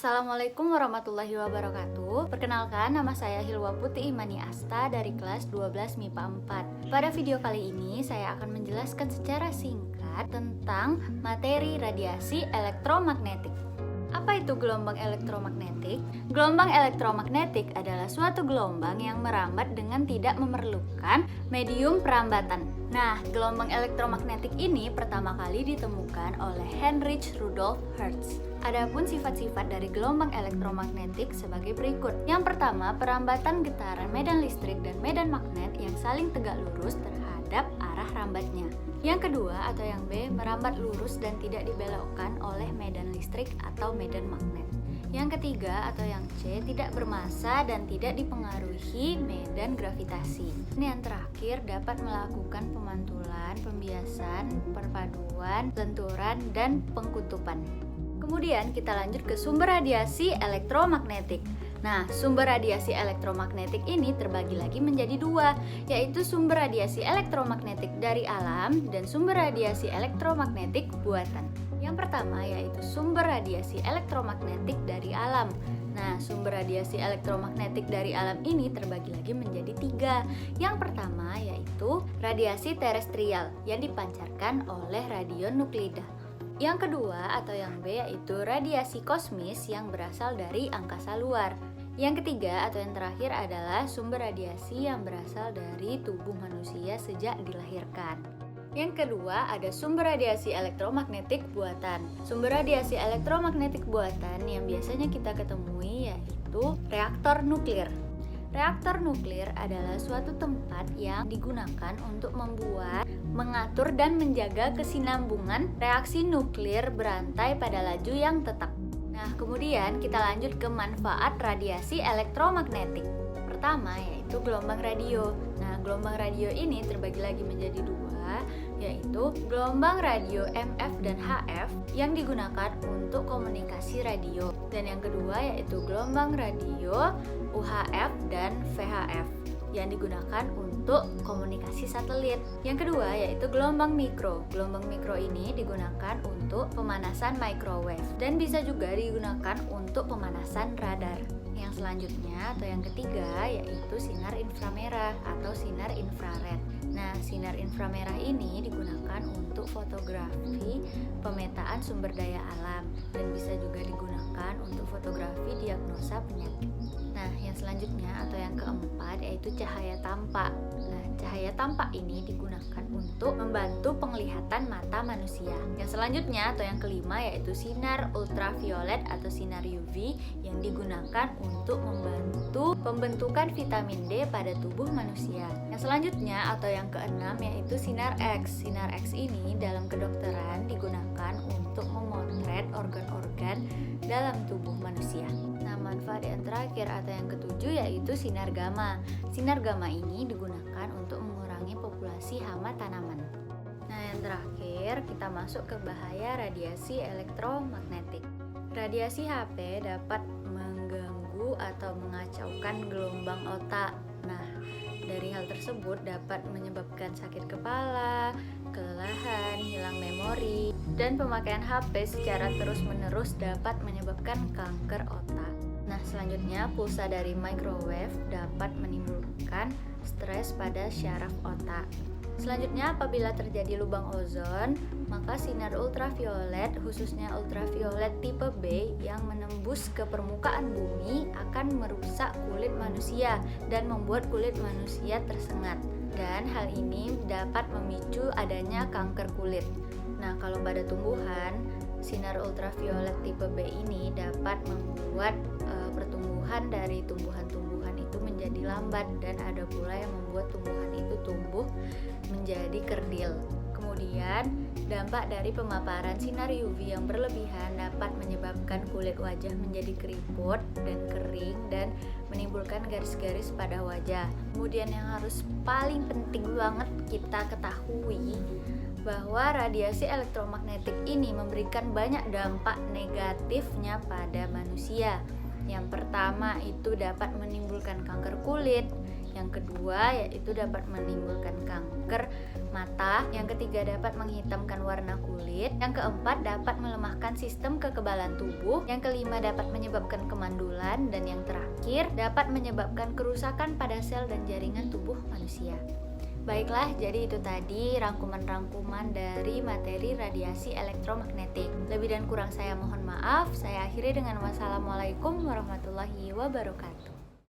Assalamualaikum warahmatullahi wabarakatuh. Perkenalkan, nama saya Hilwa Putih Imani Asta dari kelas 12 MIPA 4. Pada video kali ini saya akan menjelaskan secara singkat tentang materi radiasi elektromagnetik. Apa itu gelombang elektromagnetik? Gelombang elektromagnetik adalah suatu gelombang yang merambat dengan tidak memerlukan medium perambatan. Nah, gelombang elektromagnetik ini pertama kali ditemukan oleh Heinrich Rudolf Hertz. Adapun sifat-sifat dari gelombang elektromagnetik sebagai berikut. Yang pertama, perambatan getaran medan listrik dan medan magnet yang saling tegak lurus terhadap arah rambatnya. Yang kedua atau yang B, merambat lurus dan tidak dibelokkan oleh medan listrik atau medan magnet. Yang ketiga atau yang C, tidak bermassa dan tidak dipengaruhi medan gravitasi. Ini yang terakhir, dapat melakukan pemantulan, pembiasan, perpaduan, lenturan, dan pengkutupan. Kemudian kita lanjut ke sumber radiasi elektromagnetik. Nah, sumber radiasi elektromagnetik ini terbagi lagi menjadi dua, yaitu sumber radiasi elektromagnetik dari alam dan sumber radiasi elektromagnetik buatan. Yang pertama yaitu sumber radiasi elektromagnetik dari alam. Nah, sumber radiasi elektromagnetik dari alam ini terbagi lagi menjadi tiga. Yang pertama yaitu radiasi terestrial yang dipancarkan oleh radio nuklida. Yang kedua atau yang B yaitu radiasi kosmis yang berasal dari angkasa luar. Yang ketiga atau yang terakhir adalah sumber radiasi yang berasal dari tubuh manusia sejak dilahirkan. Yang kedua ada sumber radiasi elektromagnetik buatan. Sumber radiasi elektromagnetik buatan yang biasanya kita ketemui yaitu reaktor nuklir. Reaktor nuklir adalah suatu tempat yang digunakan untuk membuat, mengatur, dan menjaga kesinambungan reaksi nuklir berantai pada laju yang tetap. Nah, kemudian kita lanjut ke manfaat radiasi elektromagnetik. Pertama yaitu gelombang radio. Nah, gelombang radio ini terbagi lagi menjadi dua, yaitu gelombang radio MF dan HF yang digunakan untuk komunikasi radio. Dan yang kedua yaitu gelombang radio UHF dan VHF yang digunakan untuk komunikasi satelit. Yang kedua yaitu gelombang mikro. Gelombang mikro ini digunakan untuk pemanasan microwave dan bisa juga digunakan untuk pemanasan radar. Yang selanjutnya atau yang ketiga yaitu sinar inframerah atau sinar infrared. Nah, sinar inframerah ini digunakan untuk fotografi pemetaan sumber daya alam dan bisa juga digunakan untuk fotografi diagnosa penyakit. Nah, yang selanjutnya atau yang keempat yaitu cahaya tampak. Nah, cahaya tampak ini digunakan untuk membantu penglihatan mata manusia. Yang selanjutnya atau yang kelima yaitu sinar ultraviolet atau sinar UV yang digunakan untuk membantu pembentukan vitamin D pada tubuh manusia. Yang selanjutnya atau yang keenam yaitu sinar X. Sinar X ini dalam kedokteran digunakan untuk memotret organ-organ dalam tubuh manusia. Nah, manfaat yang terakhir atau yang ketujuh yaitu sinar gamma. Sinar gamma ini digunakan untuk mengurangi populasi hama tanaman. Nah, yang terakhir kita masuk ke bahaya radiasi elektromagnetik. Radiasi HP dapat mengganggu atau mengacaukan gelombang otak. Nah, dari hal tersebut dapat menyebabkan sakit kepala, kelelahan, hilang memori, dan pemakaian HP secara terus-menerus dapat menyebabkan kanker otak. Nah, selanjutnya pulsa dari microwave dapat menimbulkan stres pada syaraf otak. Selanjutnya, apabila terjadi lubang ozon, maka sinar ultraviolet, khususnya ultraviolet tipe B yang menembus ke permukaan bumi akan merusak kulit manusia dan membuat kulit manusia tersengat. Dan hal ini dapat memicu adanya kanker kulit. Nah, kalau pada tumbuhan, sinar ultraviolet tipe B ini dapat membuat pertumbuhan dari tumbuhan-tumbuhan itu menjadi lambat dan ada pula yang membuat tumbuhan itu tumbuh menjadi kerdil. Kemudian, dampak dari pemaparan sinar UV yang berlebihan dapat menyebabkan kulit wajah menjadi keriput dan kering dan menimbulkan garis-garis pada wajah. Kemudian yang harus paling penting banget kita ketahui bahwa radiasi elektromagnetik ini memberikan banyak dampak negatifnya pada manusia. Yang pertama itu dapat menimbulkan kanker kulit. Yang kedua yaitu dapat menimbulkan kanker mata. Yang ketiga dapat menghitamkan warna kulit. Yang keempat dapat melemahkan sistem kekebalan tubuh. Yang kelima dapat menyebabkan kemandulan. Dan yang terakhir dapat menyebabkan kerusakan pada sel dan jaringan tubuh manusia. Baiklah, jadi itu tadi rangkuman-rangkuman dari materi radiasi elektromagnetik. Lebih dan kurang saya mohon maaf. Saya akhiri dengan wassalamualaikum warahmatullahi wabarakatuh.